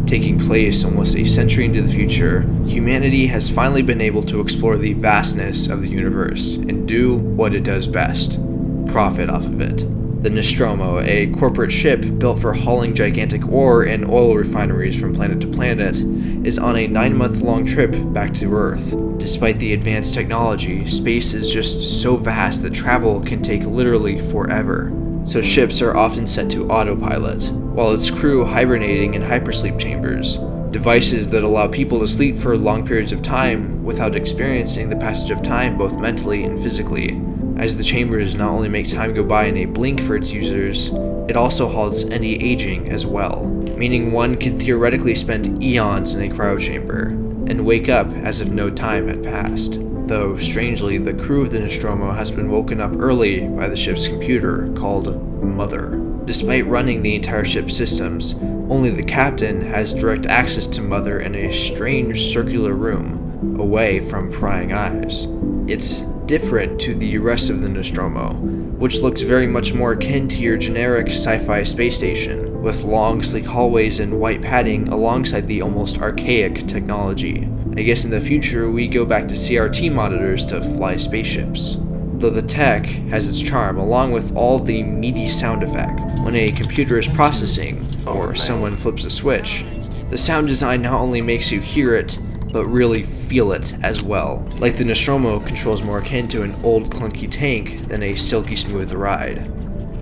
Taking place almost a century into the future, humanity has finally been able to explore the vastness of the universe and do what it does best: profit off of it. The Nostromo, a corporate ship built for hauling gigantic ore and oil refineries from planet to planet, is on a 9-month-long trip back to Earth. Despite the advanced technology, space is just so vast that travel can take literally forever. So ships are often set to autopilot, while its crew hibernating in hypersleep chambers, devices that allow people to sleep for long periods of time without experiencing the passage of time both mentally and physically. As the chambers not only make time go by in a blink for its users, it also halts any aging as well, meaning one can theoretically spend eons in a cryochamber and wake up as if no time had passed. Though, strangely, the crew of the Nostromo has been woken up early by the ship's computer, called Mother. Despite running the entire ship's systems, only the captain has direct access to Mother in a strange circular room, away from prying eyes. It's different to the rest of the Nostromo, which looks very much more akin to your generic sci-fi space station, with long, sleek hallways and white padding alongside the almost archaic technology. I guess in the future we go back to CRT monitors to fly spaceships. Though the tech has its charm, along with all the meaty sound effect. When a computer is processing, or someone flips a switch, the sound design not only makes you hear it, but really feel it as well. Like the Nostromo controls more akin to an old clunky tank than a silky smooth ride.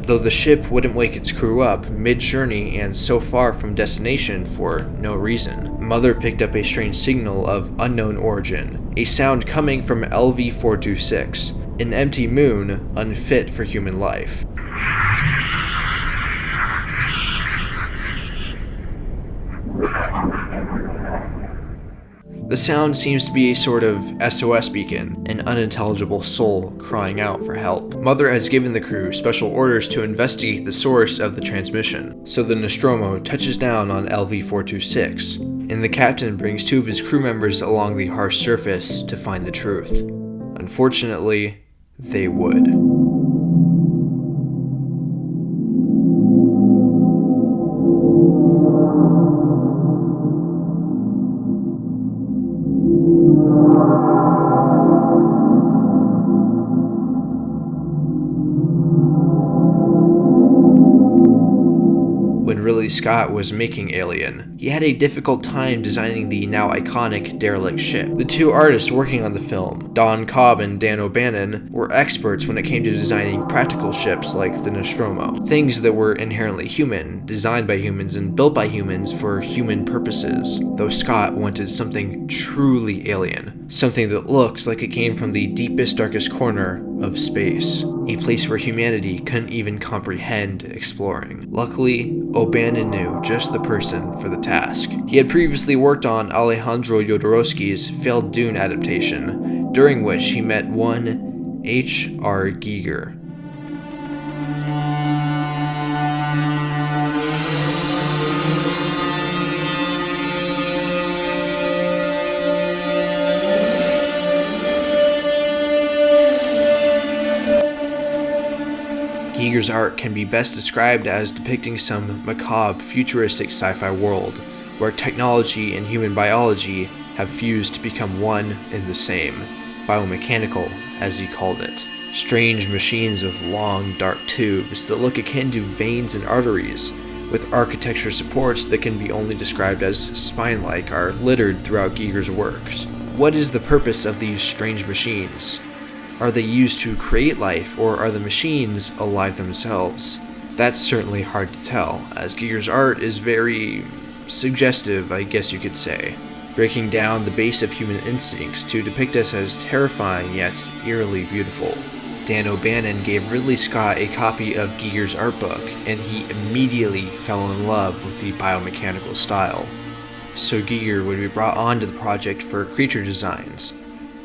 Though the ship wouldn't wake its crew up mid-journey and so far from destination for no reason, Mother picked up a strange signal of unknown origin, a sound coming from LV-426, an empty moon unfit for human life. The sound seems to be a sort of SOS beacon, an unintelligible soul crying out for help. Mother has given the crew special orders to investigate the source of the transmission, so the Nostromo touches down on LV-426, and the captain brings 2 of his crew members along the harsh surface to find the truth. Unfortunately, they would. When Ridley Scott was making Alien, he had a difficult time designing the now iconic derelict ship. The 2 artists working on the film, Don Cobb and Dan O'Bannon, were experts when it came to designing practical ships like the Nostromo, things that were inherently human, designed by humans and built by humans for human purposes, though Scott wanted something truly alien, something that looks like it came from the deepest, darkest corner of space, a place where humanity couldn't even comprehend exploring. Luckily, O'Bannon knew just the person for the task. He had previously worked on Alejandro Jodorowsky's failed Dune adaptation, during which he met one H.R. Giger. Giger's art can be best described as depicting some macabre, futuristic sci-fi world, where technology and human biology have fused to become one and the same, biomechanical, as he called it. Strange machines with long, dark tubes that look akin to veins and arteries, with architecture supports that can be only described as spine-like, are littered throughout Giger's works. What is the purpose of these strange machines? Are they used to create life, or are the machines alive themselves? That's certainly hard to tell, as Giger's art is very suggestive, I guess you could say, breaking down the base of human instincts to depict us as terrifying yet eerily beautiful. Dan O'Bannon gave Ridley Scott a copy of Giger's art book, and he immediately fell in love with the biomechanical style. So Giger would be brought onto the project for creature designs,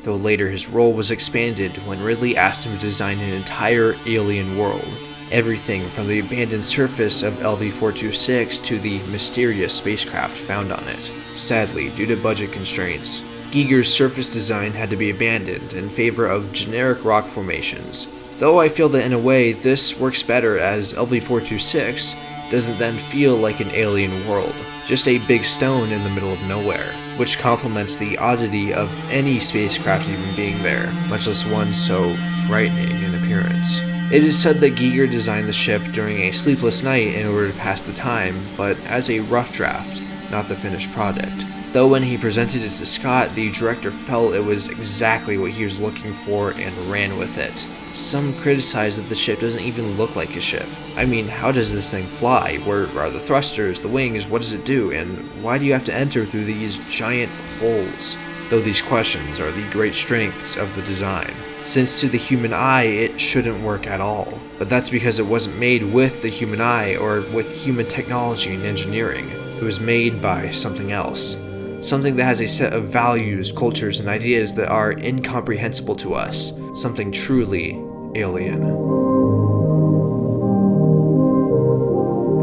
though later his role was expanded when Ridley asked him to design an entire alien world. Everything from the abandoned surface of LV-426 to the mysterious spacecraft found on it. Sadly, due to budget constraints, Giger's surface design had to be abandoned in favor of generic rock formations, though I feel that in a way this works better as LV-426 doesn't then feel like an alien world, just a big stone in the middle of nowhere, which complements the oddity of any spacecraft even being there, much less one so frightening in appearance. It is said that Giger designed the ship during a sleepless night in order to pass the time, but as a rough draft, not the finished product. Though when he presented it to Scott, the director felt it was exactly what he was looking for and ran with it. Some criticize that the ship doesn't even look like a ship. I mean, how does this thing fly? Where are the thrusters, the wings, what does it do, and why do you have to enter through these giant holes? Though these questions are the great strengths of the design, since to the human eye it shouldn't work at all. But that's because it wasn't made with the human eye or with human technology and engineering. It was made by something else. Something that has a set of values, cultures, and ideas that are incomprehensible to us. Something truly alien.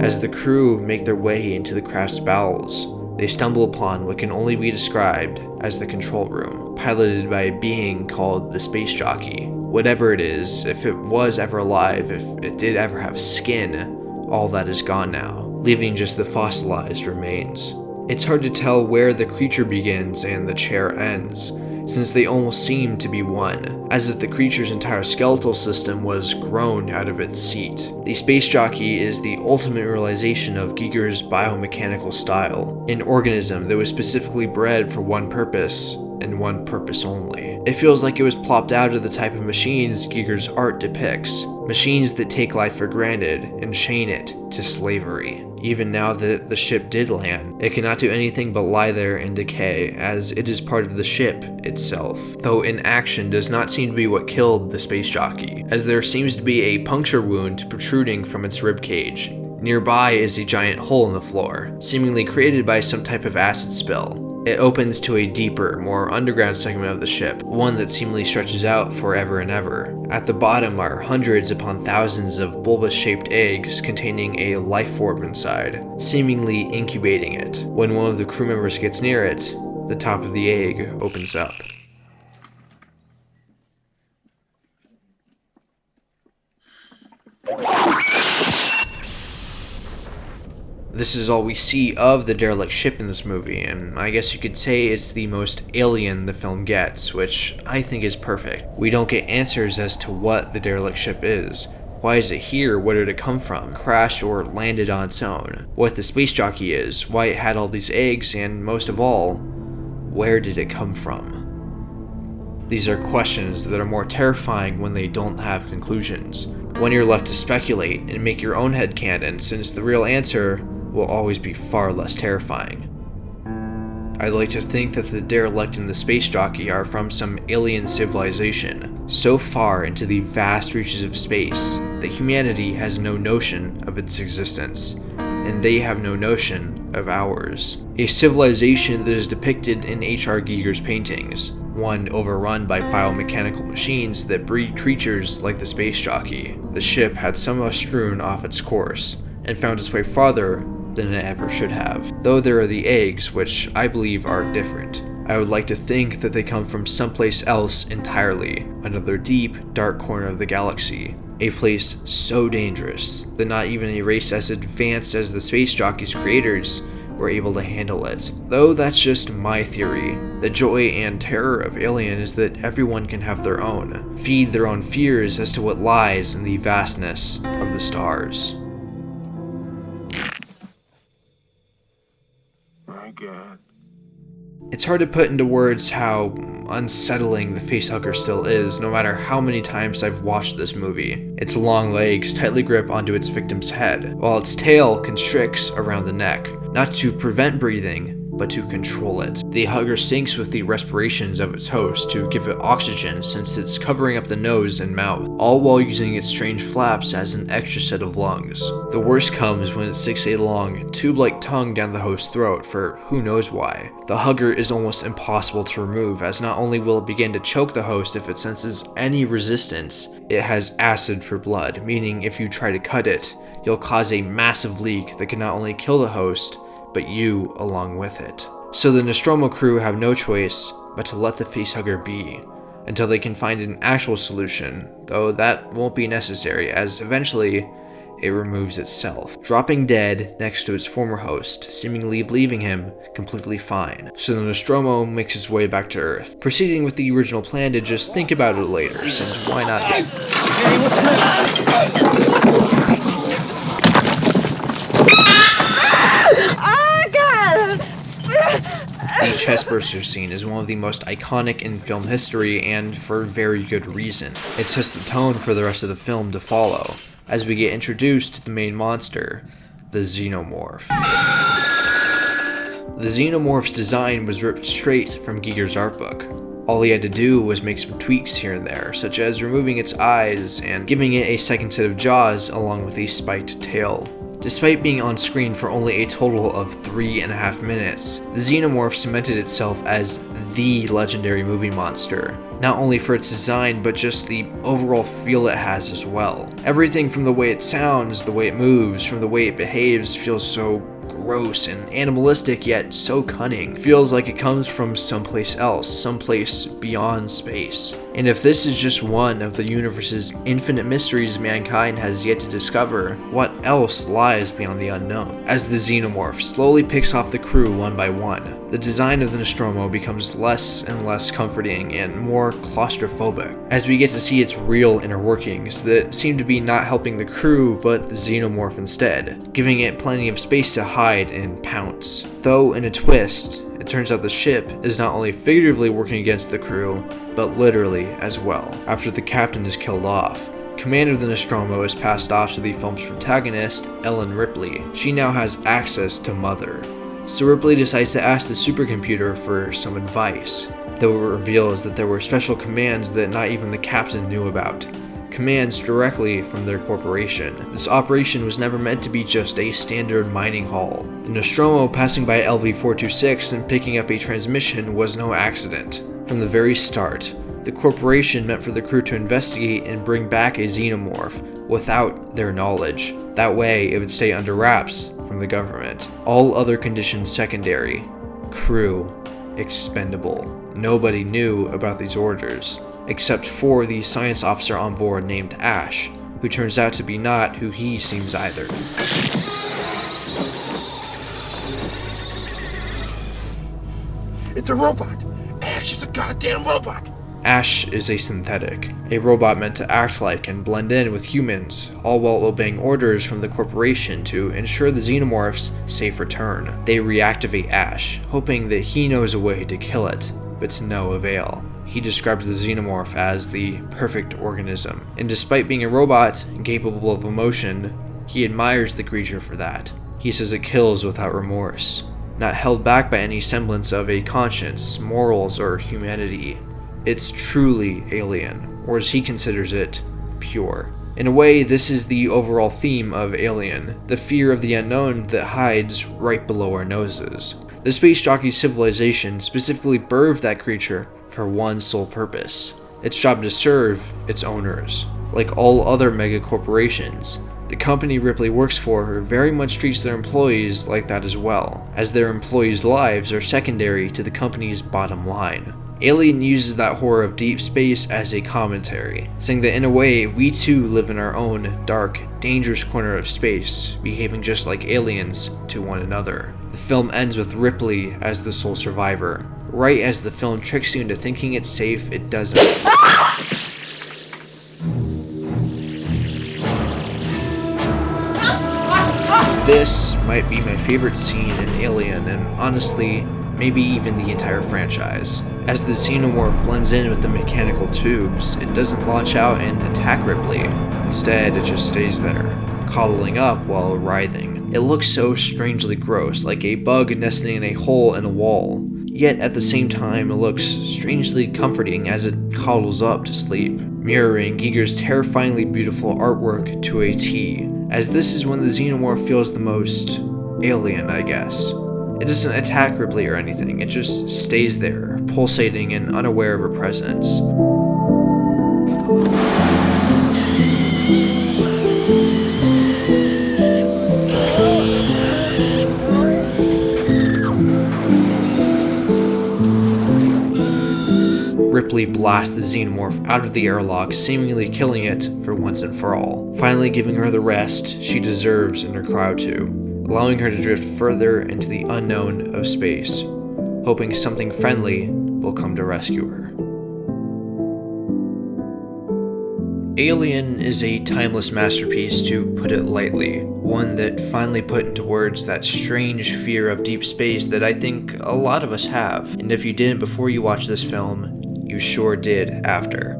As the crew make their way into the craft's bowels, they stumble upon what can only be described as the control room, piloted by a being called the Space Jockey. Whatever it is, if it was ever alive, if it did ever have skin, all that is gone now, leaving just the fossilized remains. It's hard to tell where the creature begins and the chair ends, since they almost seem to be one, as if the creature's entire skeletal system was grown out of its seat. The Space Jockey is the ultimate realization of Giger's biomechanical style, an organism that was specifically bred for one purpose, and one purpose only. It feels like it was plopped out of the type of machines Giger's art depicts, machines that take life for granted and chain it to slavery. Even now that the ship did land, it cannot do anything but lie there and decay, as it is part of the ship itself. Though inaction does not seem to be what killed the Space Jockey, as there seems to be a puncture wound protruding from its ribcage. Nearby is a giant hole in the floor, seemingly created by some type of acid spill. It opens to a deeper, more underground segment of the ship, one that seemingly stretches out forever and ever. At the bottom are hundreds upon thousands of bulbous-shaped eggs containing a life form inside, seemingly incubating it. When one of the crew members gets near it, the top of the egg opens up. This is all we see of the derelict ship in this movie, and I guess you could say it's the most alien the film gets, which I think is perfect. We don't get answers as to what the derelict ship is. Why is it here? Where did it come from? Crashed or landed on its own? What the Space Jockey is? Why it had all these eggs? And most of all, where did it come from? These are questions that are more terrifying when they don't have conclusions. When you're left to speculate and make your own headcanon, since the real answer will always be far less terrifying. I'd like to think that the derelict and the Space Jockey are from some alien civilization, so far into the vast reaches of space that humanity has no notion of its existence, and they have no notion of ours. A civilization that is depicted in H.R. Giger's paintings, one overrun by biomechanical machines that breed creatures like the Space Jockey. The ship had somehow strewn off its course, and found its way farther than it ever should have. Though there are the eggs, which I believe are different. I would like to think that they come from someplace else entirely, another deep, dark corner of the galaxy. A place so dangerous that not even a race as advanced as the Space Jockey's creators were able to handle it. Though that's just my theory. The joy and terror of Alien is that everyone can have their own, feed their own fears as to what lies in the vastness of the stars. God. It's hard to put into words how unsettling the facehugger still is, no matter how many times I've watched this movie. Its long legs tightly grip onto its victim's head, while its tail constricts around the neck, not to prevent breathing, but to control it. The hugger syncs with the respirations of its host to give it oxygen, since it's covering up the nose and mouth, all while using its strange flaps as an extra set of lungs. The worst comes when it sticks a long, tube-like tongue down the host's throat for who knows why. The hugger is almost impossible to remove, as not only will it begin to choke the host if it senses any resistance, it has acid for blood, meaning if you try to cut it, you'll cause a massive leak that can not only kill the host, but you along with it. So the Nostromo crew have no choice but to let the facehugger be, until they can find an actual solution, though that won't be necessary, as eventually it removes itself, dropping dead next to its former host, seemingly leaving him completely fine. So the Nostromo makes its way back to Earth, proceeding with the original plan to just think about it later, since why not? The chestburster scene is one of the most iconic in film history, and for very good reason. It sets the tone for the rest of the film to follow, as we get introduced to the main monster, the Xenomorph. The Xenomorph's design was ripped straight from Giger's art book. All he had to do was make some tweaks here and there, such as removing its eyes and giving it a second set of jaws along with a spiked tail. Despite being on screen for only a total of 3.5 minutes, the Xenomorph cemented itself as the legendary movie monster, not only for its design, but just the overall feel it has as well. Everything from the way it sounds, the way it moves, from the way it behaves feels so gross and animalistic, yet so cunning. Feels like it comes from someplace else, someplace beyond space. And if this is just one of the universe's infinite mysteries mankind has yet to discover, what else lies beyond the unknown? As the Xenomorph slowly picks off the crew one by one, the design of the Nostromo becomes less and less comforting and more claustrophobic, as we get to see its real inner workings that seem to be not helping the crew but the Xenomorph instead, giving it plenty of space to hide and pounce. Though in a twist, it turns out the ship is not only figuratively working against the crew, but literally as well. After the captain is killed off, command of the Nostromo is passed off to the film's protagonist, Ellen Ripley. She now has access to Mother. So Ripley decides to ask the supercomputer for some advice, though it reveals that there were special commands that not even the captain knew about. Commands directly from their corporation. This operation was never meant to be just a standard mining haul. The Nostromo passing by LV-426 and picking up a transmission was no accident. From the very start, the corporation meant for the crew to investigate and bring back a Xenomorph without their knowledge. That way, it would stay under wraps from the government. All other conditions secondary. Crew expendable. Nobody knew about these orders, except for the science officer on board named Ash, who turns out to be not who he seems either. It's a robot! Ash is a goddamn robot! Ash is a synthetic, a robot meant to act like and blend in with humans, all while obeying orders from the corporation to ensure the Xenomorph's safe return. They reactivate Ash, hoping that he knows a way to kill it, but to no avail. He describes the Xenomorph as the perfect organism, and despite being a robot incapable of emotion, he admires the creature for that. He says it kills without remorse, not held back by any semblance of a conscience, morals, or humanity. It's truly alien, or as he considers it, pure. In a way, this is the overall theme of Alien, the fear of the unknown that hides right below our noses. The space jockey civilization specifically birthed that creature for one sole purpose: its job to serve its owners. Like all other mega corporations, the company Ripley works for very much treats their employees like that as well, as their employees' lives are secondary to the company's bottom line. Alien uses that horror of deep space as a commentary, saying that in a way, we too live in our own dark, dangerous corner of space, behaving just like aliens to one another. The film ends with Ripley as the sole survivor. Right as the film tricks you into thinking it's safe, it doesn't. This might be my favorite scene in Alien, and honestly, maybe even the entire franchise. As the Xenomorph blends in with the mechanical tubes, it doesn't launch out and attack Ripley. Instead, it just stays there, coddling up while writhing. It looks so strangely gross, like a bug nesting in a hole in a wall. Yet at the same time, it looks strangely comforting as it coddles up to sleep, mirroring Giger's terrifyingly beautiful artwork to a T, as this is when the Xenomorph feels the most alien, I guess. It doesn't attack Ripley or anything, it just stays there, pulsating and unaware of her presence. Ripley blasts the xenomorph out of the airlock, seemingly killing it for once and for all, finally giving her the rest she deserves in her cryotube, allowing her to drift further into the unknown of space, hoping something friendly will come to rescue her. Alien is a timeless masterpiece, to put it lightly, one that finally put into words that strange fear of deep space that I think a lot of us have, and if you didn't before you watched this film, you sure did after.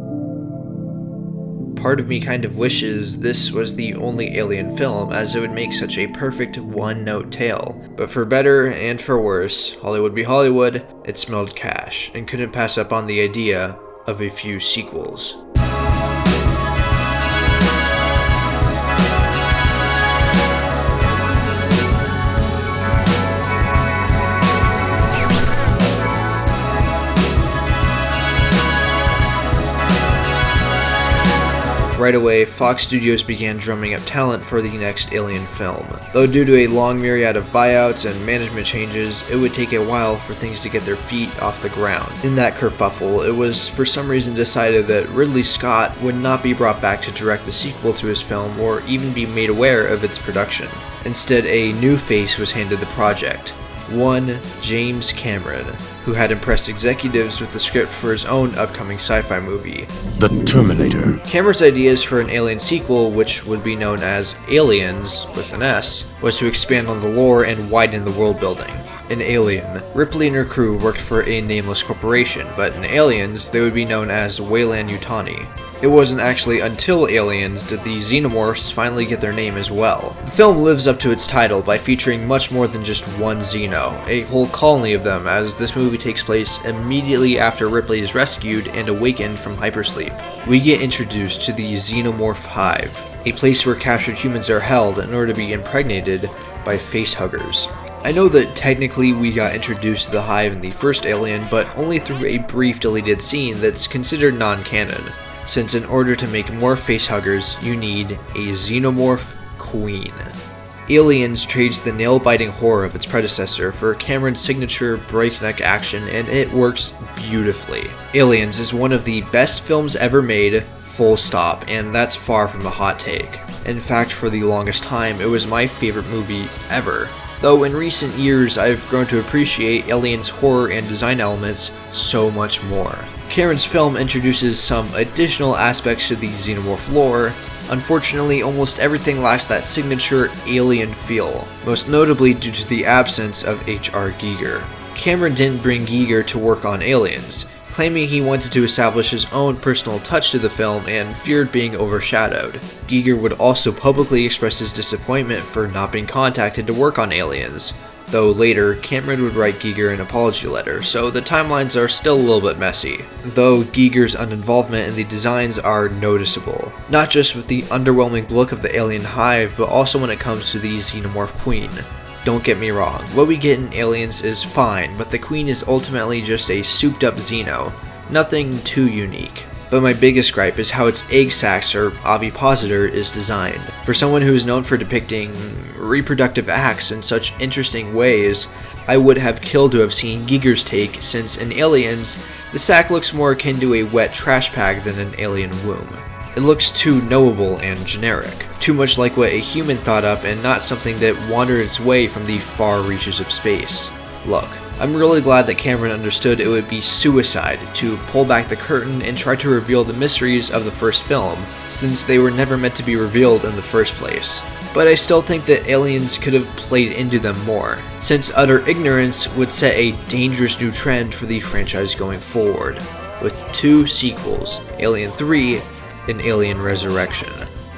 Part of me kind of wishes this was the only Alien film, as it would make such a perfect one-note tale. But for better and for worse, Hollywood be Hollywood, it smelled cash, and couldn't pass up on the idea of a few sequels. Right away, Fox Studios began drumming up talent for the next Alien film. Though due to a long myriad of buyouts and management changes, it would take a while for things to get their feet off the ground. In that kerfuffle, it was for some reason decided that Ridley Scott would not be brought back to direct the sequel to his film or even be made aware of its production. Instead, a new face was handed the project. One James Cameron, who had impressed executives with the script for his own upcoming sci-fi movie, The Terminator. Cameron's ideas for an Alien sequel, which would be known as Aliens, with an S, was to expand on the lore and widen the world building. In Alien, Ripley and her crew worked for a nameless corporation, but in Aliens, they would be known as Weyland-Yutani. It wasn't actually until Aliens did the xenomorphs finally get their name as well. The film lives up to its title by featuring much more than just one xeno, a whole colony of them, as this movie takes place immediately after Ripley is rescued and awakened from hypersleep. We get introduced to the Xenomorph Hive, a place where captured humans are held in order to be impregnated by facehuggers. I know that technically we got introduced to the Hive in the first Alien, but only through a brief deleted scene that's considered non-canon, since in order to make more facehuggers, you need a xenomorph queen. Aliens trades the nail-biting horror of its predecessor for Cameron's signature breakneck action, and it works beautifully. Aliens is one of the best films ever made, full stop, and that's far from a hot take. In fact, for the longest time, it was my favorite movie ever. Though in recent years, I've grown to appreciate Alien's horror and design elements so much more. Cameron's film introduces some additional aspects to the xenomorph lore. Unfortunately, almost everything lacks that signature alien feel, most notably due to the absence of H.R. Giger. Cameron didn't bring Giger to work on Aliens, claiming he wanted to establish his own personal touch to the film and feared being overshadowed. Giger would also publicly express his disappointment for not being contacted to work on Aliens, though later Cameron would write Giger an apology letter, so the timelines are still a little bit messy. Though Giger's uninvolvement in the designs are noticeable, not just with the underwhelming look of the alien hive, but also when it comes to the xenomorph queen. Don't get me wrong, what we get in Aliens is fine, but the queen is ultimately just a souped up xeno, nothing too unique. But my biggest gripe is how its egg sacs, or ovipositor, is designed. For someone who is known for depicting reproductive acts in such interesting ways, I would have killed to have seen Giger's take, since in Aliens, the sac looks more akin to a wet trash bag than an alien womb. It looks too knowable and generic, too much like what a human thought up and not something that wandered its way from the far reaches of space. Look, I'm really glad that Cameron understood it would be suicide to pull back the curtain and try to reveal the mysteries of the first film, since they were never meant to be revealed in the first place. But I still think that Aliens could have played into them more, since utter ignorance would set a dangerous new trend for the franchise going forward, with 2 sequels, Alien 3 and Alien Resurrection.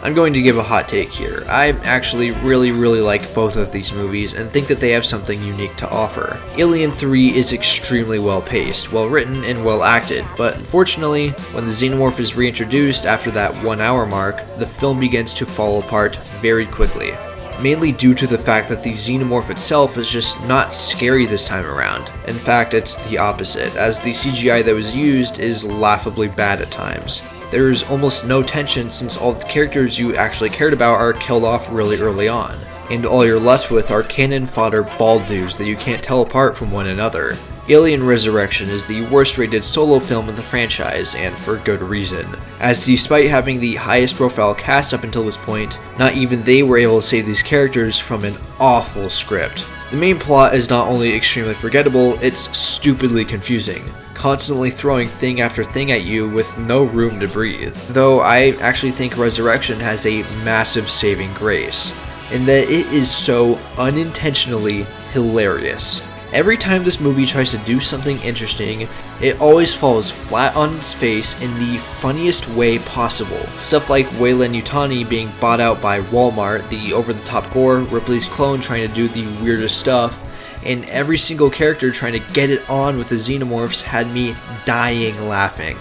I'm going to give a hot take here. I actually really like both of these movies and think that they have something unique to offer. Alien 3 is extremely well paced, well written, and well acted, but unfortunately, when the xenomorph is reintroduced after that 1 hour mark, the film begins to fall apart very quickly. Mainly due to the fact that the xenomorph itself is just not scary this time around. In fact, it's the opposite, as the CGI that was used is laughably bad at times. There is almost no tension since all the characters you actually cared about are killed off really early on, and all you're left with are cannon fodder bald dudes that you can't tell apart from one another. Alien Resurrection is the worst rated solo film in the franchise, and for good reason, as despite having the highest profile cast up until this point, not even they were able to save these characters from an awful script. The main plot is not only extremely forgettable, it's stupidly confusing, constantly throwing thing after thing at you with no room to breathe. Though I actually think Resurrection has a massive saving grace, in that it is so unintentionally hilarious. Every time this movie tries to do something interesting, it always falls flat on its face in the funniest way possible. Stuff like Weyland-Yutani being bought out by Walmart, the over-the-top gore, Ripley's clone trying to do the weirdest stuff, and every single character trying to get it on with the xenomorphs had me dying laughing.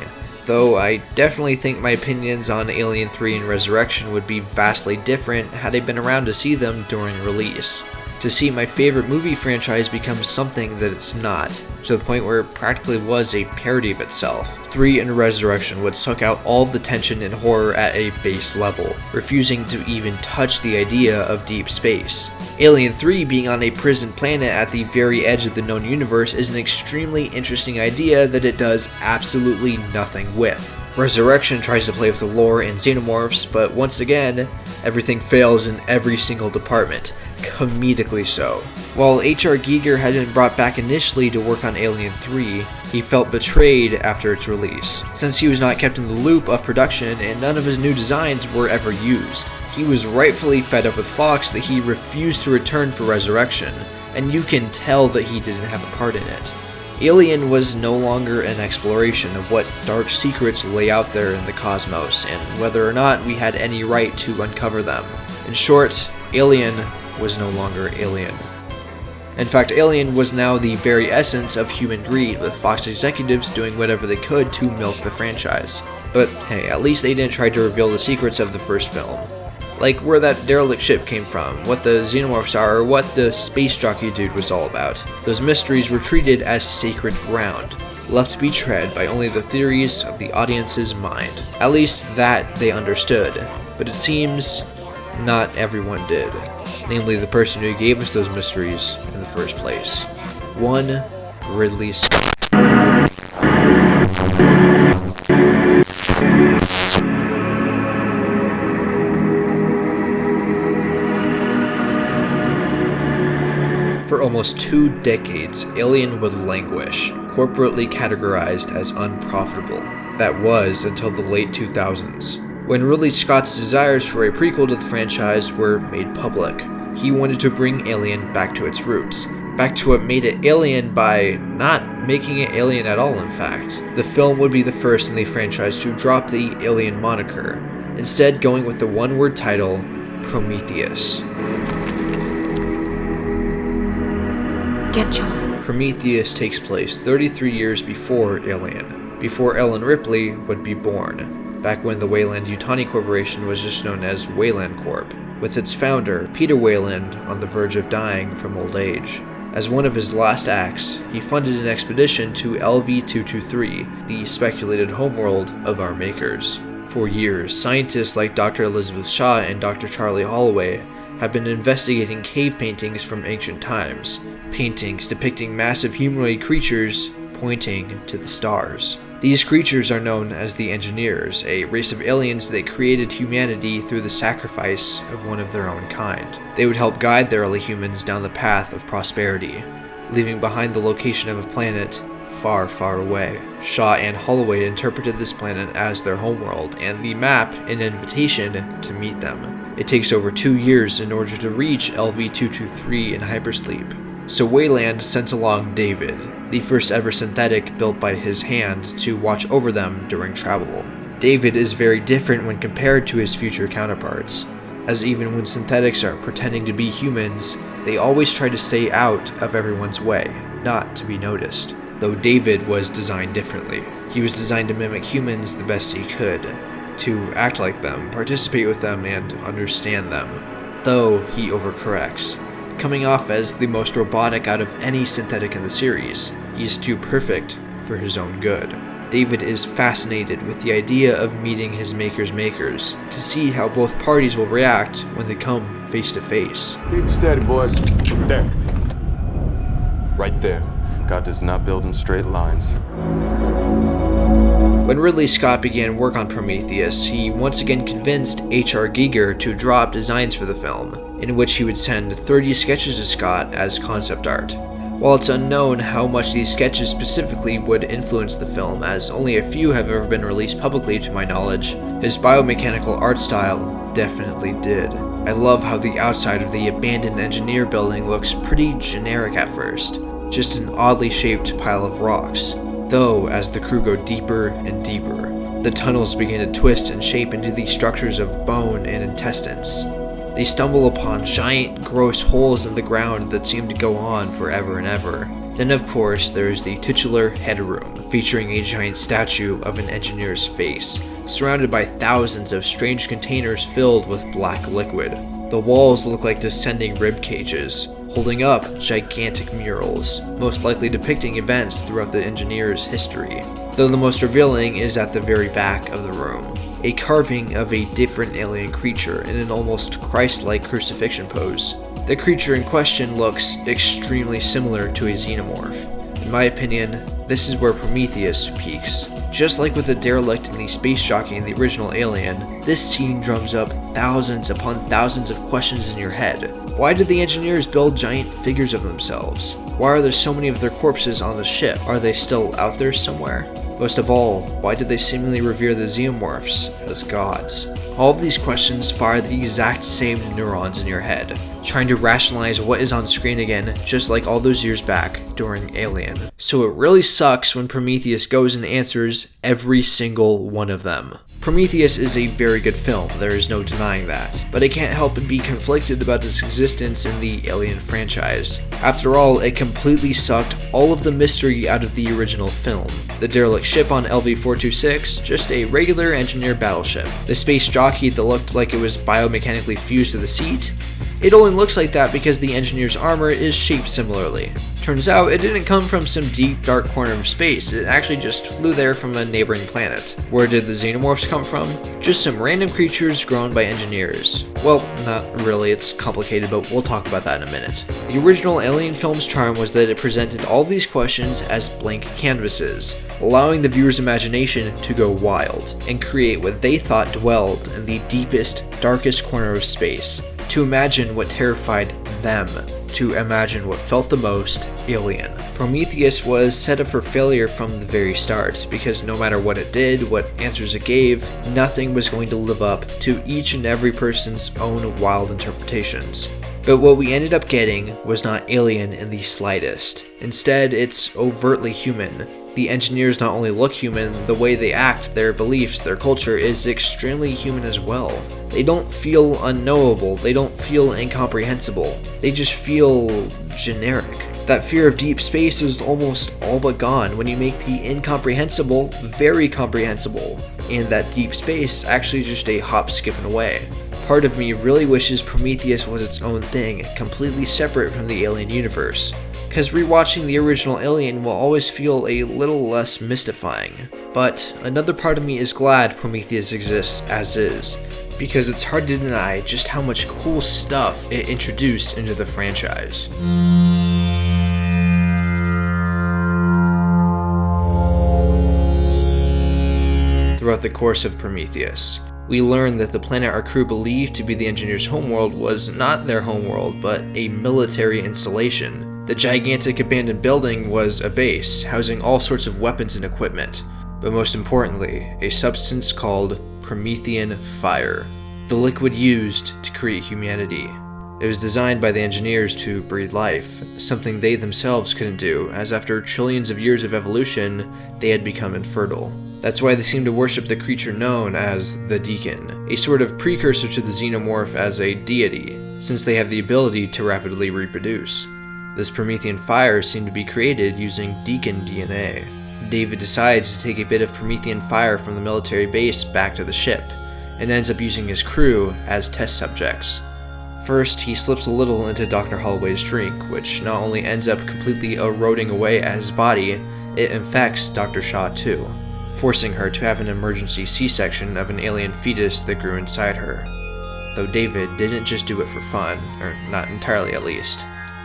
Though I definitely think my opinions on Alien 3 and Resurrection would be vastly different had I been around to see them during release. To see my favorite movie franchise become something that it's not, to the point where it practically was a parody of itself. 3 and Resurrection would suck out all of the tension and horror at a base level, refusing to even touch the idea of deep space. Alien 3 being on a prison planet at the very edge of the known universe is an extremely interesting idea that it does absolutely nothing with. Resurrection tries to play with the lore and xenomorphs, but once again, everything fails in every single department, comedically so. While H.R. Giger had been brought back initially to work on Alien 3, he felt betrayed after its release, since he was not kept in the loop of production and none of his new designs were ever used. He was rightfully fed up with Fox that he refused to return for Resurrection, and you can tell that he didn't have a part in it. Alien was no longer an exploration of what dark secrets lay out there in the cosmos, and whether or not we had any right to uncover them. In short, Alien was no longer Alien. In fact, Alien was now the very essence of human greed, with Fox executives doing whatever they could to milk the franchise. But hey, at least they didn't try to reveal the secrets of the first film. Like where that derelict ship came from, what the xenomorphs are, or what the space jockey dude was all about. Those mysteries were treated as sacred ground, left to be tread by only the theories of the audience's mind. At least that they understood, but it seems not everyone did. Namely the person who gave us those mysteries in the first place. One Ridley Scott. For almost 2 decades, Alien would languish, corporately categorized as unprofitable. That was until the late 2000s, when Ridley Scott's desires for a prequel to the franchise were made public. He wanted to bring Alien back to its roots, back to what made it Alien by not making it Alien at all, in fact. The film would be the first in the franchise to drop the Alien moniker, instead going with the one-word title, Prometheus. Get John. Prometheus takes place 33 years before Alien, before Ellen Ripley would be born, back when the Weyland-Yutani Corporation was just known as Weyland Corp, with its founder, Peter Weyland, on the verge of dying from old age. As one of his last acts, he funded an expedition to LV-223, the speculated homeworld of our makers. For years, scientists like Dr. Elizabeth Shaw and Dr. Charlie Holloway have been investigating cave paintings from ancient times, paintings depicting massive humanoid creatures pointing to the stars. These creatures are known as the Engineers, a race of aliens that created humanity through the sacrifice of one of their own kind. They would help guide the early humans down the path of prosperity, leaving behind the location of a planet far, far away. Shaw and Holloway interpreted this planet as their homeworld, and the map an invitation to meet them. It takes over 2 years in order to reach LV-223 in hypersleep. So Weyland sent along David, the first ever synthetic built by his hand to watch over them during travel. David is very different when compared to his future counterparts, as even when synthetics are pretending to be humans, they always try to stay out of everyone's way, not to be noticed. Though David was designed differently. He was designed to mimic humans the best he could, to act like them, participate with them, and understand them, though he overcorrects, coming off as the most robotic out of any synthetic in the series. He is too perfect for his own good. David is fascinated with the idea of meeting his maker's makers, to see how both parties will react when they come face to face. Keep steady, boys. There. Right there. God does not build in straight lines. When Ridley Scott began work on Prometheus, he once again convinced H.R. Giger to draw up designs for the film, in which he would send 30 sketches to Scott as concept art. While it's unknown how much these sketches specifically would influence the film, as only a few have ever been released publicly to my knowledge, his biomechanical art style definitely did. I love how the outside of the abandoned engineer building looks pretty generic at first, just an oddly shaped pile of rocks. Though, as the crew go deeper and deeper, the tunnels begin to twist and shape into these structures of bone and intestines. They stumble upon giant, gross holes in the ground that seem to go on forever and ever. Then of course there's the titular headroom, featuring a giant statue of an engineer's face, surrounded by thousands of strange containers filled with black liquid. The walls look like descending rib cages, holding up gigantic murals, most likely depicting events throughout the engineer's history. Though the most revealing is at the very back of the room, a carving of a different alien creature in an almost Christ-like crucifixion pose. The creature in question looks extremely similar to a xenomorph. In my opinion, this is where Prometheus peaks. Just like with the derelict and the space jockey in the original Alien, this scene drums up thousands upon thousands of questions in your head. Why did the engineers build giant figures of themselves? Why are there so many of their corpses on the ship? Are they still out there somewhere? Most of all, why did they seemingly revere the xenomorphs as gods? All of these questions fire the exact same neurons in your head, trying to rationalize what is on screen again, just like all those years back during Alien. So it really sucks when Prometheus goes and answers every single one of them. Prometheus is a very good film, there is no denying that, but I can't help but be conflicted about its existence in the Alien franchise. After all, it completely sucked all of the mystery out of the original film. The derelict ship on LV-426, just a regular engineer battleship. The space jockey that looked like it was biomechanically fused to the seat, it only looks like that because the engineer's armor is shaped similarly. Turns out it didn't come from some deep, dark corner of space, it actually just flew there from a neighboring planet. Where did the xenomorphs come from? Just some random creatures grown by engineers. Well, not really, it's complicated, but we'll talk about that in a minute. The original Alien film's charm was that it presented all these questions as blank canvases, allowing the viewer's imagination to go wild, and create what they thought dwelled in the deepest, darkest corner of space, to imagine what terrified them, to imagine what felt the most alien. Prometheus was set up for failure from the very start, because no matter what it did, what answers it gave, nothing was going to live up to each and every person's own wild interpretations. But what we ended up getting was not alien in the slightest. Instead, it's overtly human. The engineers not only look human, the way they act, their beliefs, their culture is extremely human as well. They don't feel unknowable, they don't feel incomprehensible, they just feel generic. That fear of deep space is almost all but gone when you make the incomprehensible very comprehensible, and that deep space actually just a hop, skipping away. Part of me really wishes Prometheus was its own thing, completely separate from the Alien universe, because rewatching the original Alien will always feel a little less mystifying. But another part of me is glad Prometheus exists as is, because it's hard to deny just how much cool stuff it introduced into the franchise. Throughout the course of Prometheus, we learn that the planet our crew believed to be the engineers' homeworld was not their homeworld, but a military installation. The gigantic abandoned building was a base, housing all sorts of weapons and equipment, but most importantly, a substance called Promethean fire, the liquid used to create humanity. It was designed by the engineers to breathe life, something they themselves couldn't do, as after trillions of years of evolution, they had become infertile. That's why they seem to worship the creature known as the Deacon, a sort of precursor to the xenomorph as a deity, since they have the ability to rapidly reproduce. This Promethean fire seemed to be created using Deacon DNA. David decides to take a bit of Promethean fire from the military base back to the ship, and ends up using his crew as test subjects. First, he slips a little into Dr. Holloway's drink, which not only ends up completely eroding away at his body, it infects Dr. Shaw too, forcing her to have an emergency C-section of an alien fetus that grew inside her. Though David didn't just do it for fun, or not entirely at least.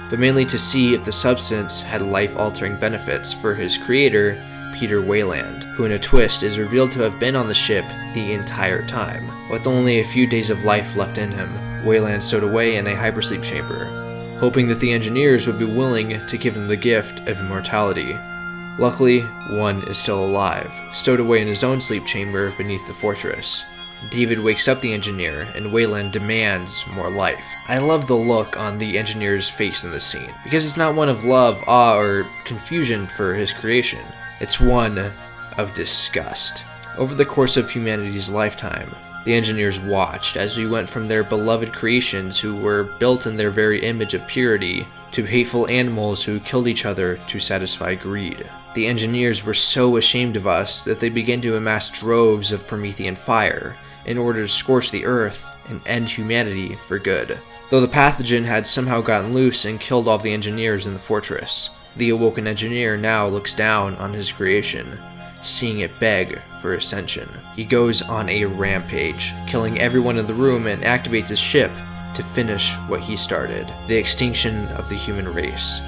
but mainly to see if the substance had life-altering benefits for his creator, Peter Weyland, who in a twist is revealed to have been on the ship the entire time. With only a few days of life left in him, Weyland stowed away in a hypersleep chamber, hoping that the engineers would be willing to give him the gift of immortality. Luckily, one is still alive, stowed away in his own sleep chamber beneath the fortress. David wakes up the engineer, and Weyland demands more life. I love the look on the engineer's face in this scene, because it's not one of love, awe, or confusion for his creation. It's one of disgust. Over the course of humanity's lifetime, the engineers watched as we went from their beloved creations who were built in their very image of purity to hateful animals who killed each other to satisfy greed. The engineers were so ashamed of us that they began to amass droves of Promethean fire in order to scorch the earth and end humanity for good. Though the pathogen had somehow gotten loose and killed all the engineers in the fortress, the awoken engineer now looks down on his creation, seeing it beg for ascension. He goes on a rampage, killing everyone in the room and activates his ship to finish what he started, the extinction of the human race.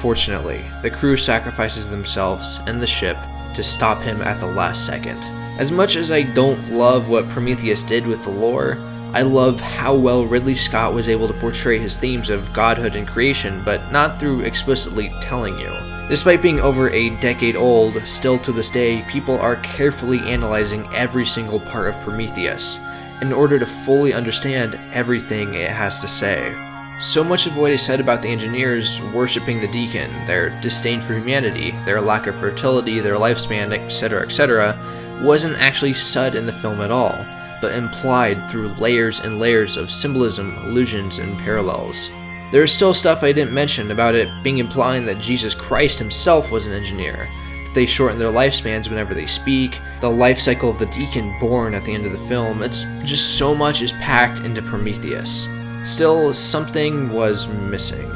Fortunately, the crew sacrifices themselves and the ship to stop him at the last second. As much as I don't love what Prometheus did with the lore, I love how well Ridley Scott was able to portray his themes of godhood and creation, but not through explicitly telling you. Despite being over a decade old, still to this day, people are carefully analyzing every single part of Prometheus in order to fully understand everything it has to say. So much of what is said about the engineers worshipping the deacon, their disdain for humanity, their lack of fertility, their lifespan, etc., wasn't actually said in the film at all, but implied through layers and layers of symbolism, allusions, and parallels. There is still stuff I didn't mention about it being implying that Jesus Christ himself was an engineer, that they shorten their lifespans whenever they speak, the life cycle of the deacon born at the end of the film. It's just so much is packed into Prometheus. Still, something was missing.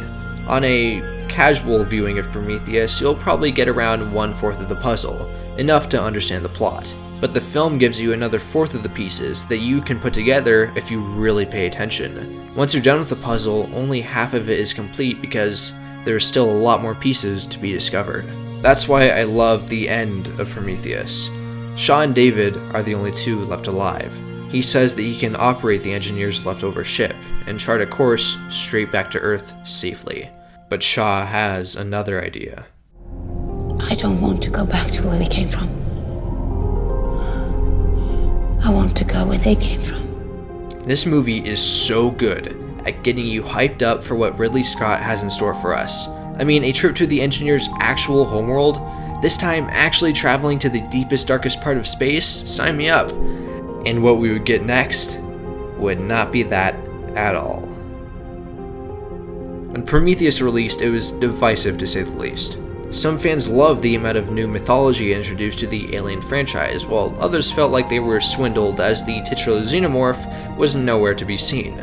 On a casual viewing of Prometheus, you'll probably get around 1/4 of the puzzle, enough to understand the plot. But the film gives you another 1/4 of the pieces that you can put together if you really pay attention. Once you're done with the puzzle, only half of it is complete because there's still a lot more pieces to be discovered. That's why I love the end of Prometheus. Shaw and David are the only two left alive. He says that he can operate the engineer's leftover ship and chart a course straight back to Earth safely. But Shaw has another idea. I don't want to go back to where we came from. I want to go where they came from. This movie is so good at getting you hyped up for what Ridley Scott has in store for us. I mean, a trip to the engineer's actual homeworld, this time actually traveling to the deepest, darkest part of space, sign me up. And what we would get next would not be that at all. When Prometheus released, it was divisive to say the least. Some fans loved the amount of new mythology introduced to the Alien franchise, while others felt like they were swindled as the titular xenomorph was nowhere to be seen.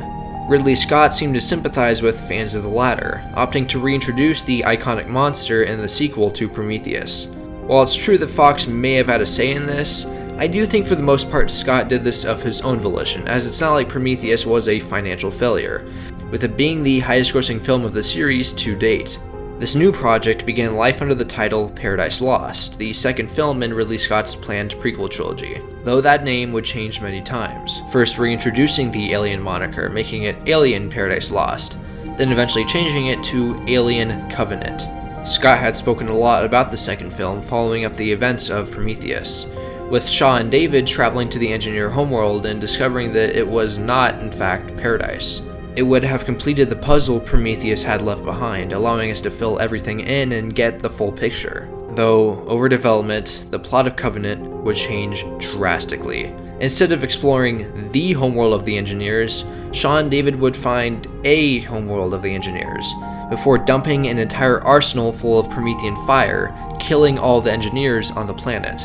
Ridley Scott seemed to sympathize with fans of the latter, opting to reintroduce the iconic monster in the sequel to Prometheus. While it's true that Fox may have had a say in this, I do think for the most part Scott did this of his own volition, as it's not like Prometheus was a financial failure, with it being the highest grossing film of the series to date. This new project began life under the title Paradise Lost, the second film in Ridley Scott's planned prequel trilogy, though that name would change many times, first reintroducing the Alien moniker, making it Alien Paradise Lost, then eventually changing it to Alien Covenant. Scott had spoken a lot about the second film following up the events of Prometheus, with Shaw and David traveling to the engineer homeworld and discovering that it was not, in fact, paradise. It would have completed the puzzle Prometheus had left behind, allowing us to fill everything in and get the full picture. Though, over development, the plot of Covenant would change drastically. Instead of exploring the homeworld of the engineers, Shaw and David would find a homeworld of the engineers, before dumping an entire arsenal full of Promethean fire, killing all the engineers on the planet.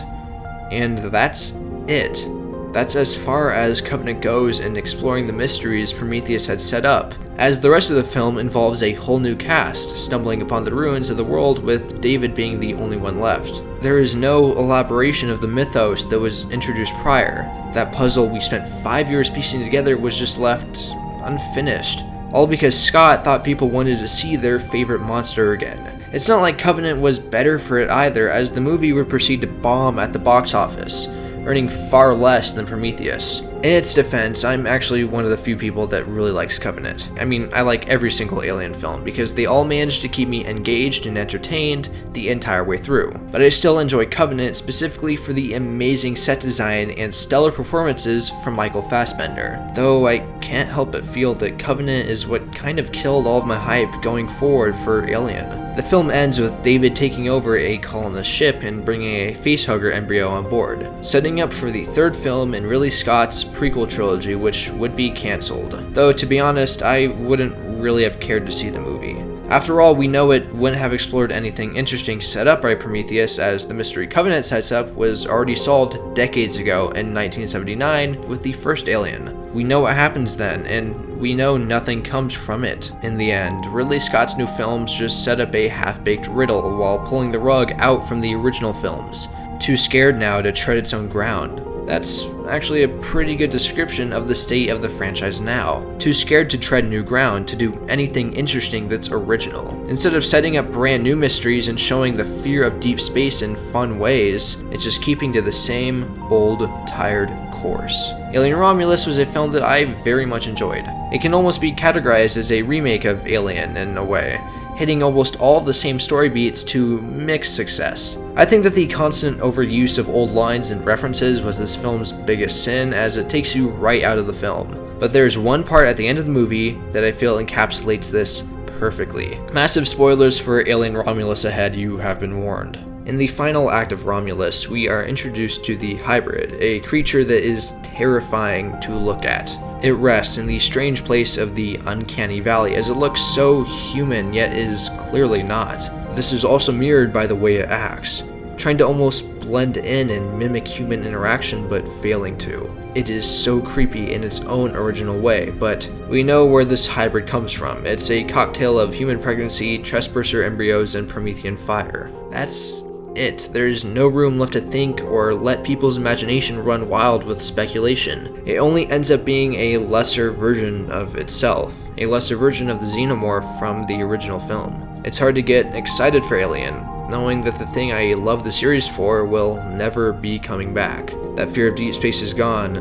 And that's it. That's as far as Covenant goes in exploring the mysteries Prometheus had set up, as the rest of the film involves a whole new cast, stumbling upon the ruins of the world with David being the only one left. There is no elaboration of the mythos that was introduced prior. That puzzle we spent 5 years piecing together was just left unfinished. all because Scott thought people wanted to see their favorite monster again. It's not like Covenant was better for it either, as the movie would proceed to bomb at the box office, earning far less than Prometheus. In its defense, I'm actually one of the few people that really likes Covenant. I mean, I like every single Alien film because they all manage to keep me engaged and entertained the entire way through. But I still enjoy Covenant specifically for the amazing set design and stellar performances from Michael Fassbender. Though I can't help but feel that Covenant is what kind of killed all of my hype going forward for Alien. The film ends with David taking over a colonist ship and bringing a facehugger embryo on board, setting up for the third film in Ridley Scott's prequel trilogy, which would be cancelled. Though, to be honest, I wouldn't really have cared to see the movie. After all, we know it wouldn't have explored anything interesting set up by Prometheus, as the mystery Covenant sets up was already solved decades ago in 1979 with the first Alien. We know what happens then, and we know nothing comes from it. In the end, Ridley Scott's new films just set up a half-baked riddle while pulling the rug out from the original films. Too scared now to tread its own ground. That's actually a pretty good description of the state of the franchise now. Too scared to tread new ground to do anything interesting that's original. Instead of setting up brand new mysteries and showing the fear of deep space in fun ways, it's just keeping to the same old, tired course. Alien Romulus was a film that I very much enjoyed. It can almost be categorized as a remake of Alien in a way, hitting almost all of the same story beats to mixed success. I think that the constant overuse of old lines and references was this film's biggest sin, as it takes you right out of the film. But there's one part at the end of the movie that I feel encapsulates this perfectly. Massive spoilers for Alien Romulus ahead, you have been warned. In the final act of Romulus, we are introduced to the Hybrid, a creature that is terrifying to look at. It rests in the strange place of the Uncanny Valley, as it looks so human yet is clearly not. This is also mirrored by the way it acts, trying to almost blend in and mimic human interaction but failing to. It is so creepy in its own original way, but we know where this hybrid comes from. It's a cocktail of human pregnancy, trespasser embryos, and Promethean fire. That's it. There's no room left to think or let people's imagination run wild with speculation. It only ends up being a lesser version of itself, a lesser version of the xenomorph from the original film. It's hard to get excited for Alien, knowing that the thing I love the series for will never be coming back. That fear of deep space is gone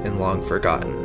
and long forgotten.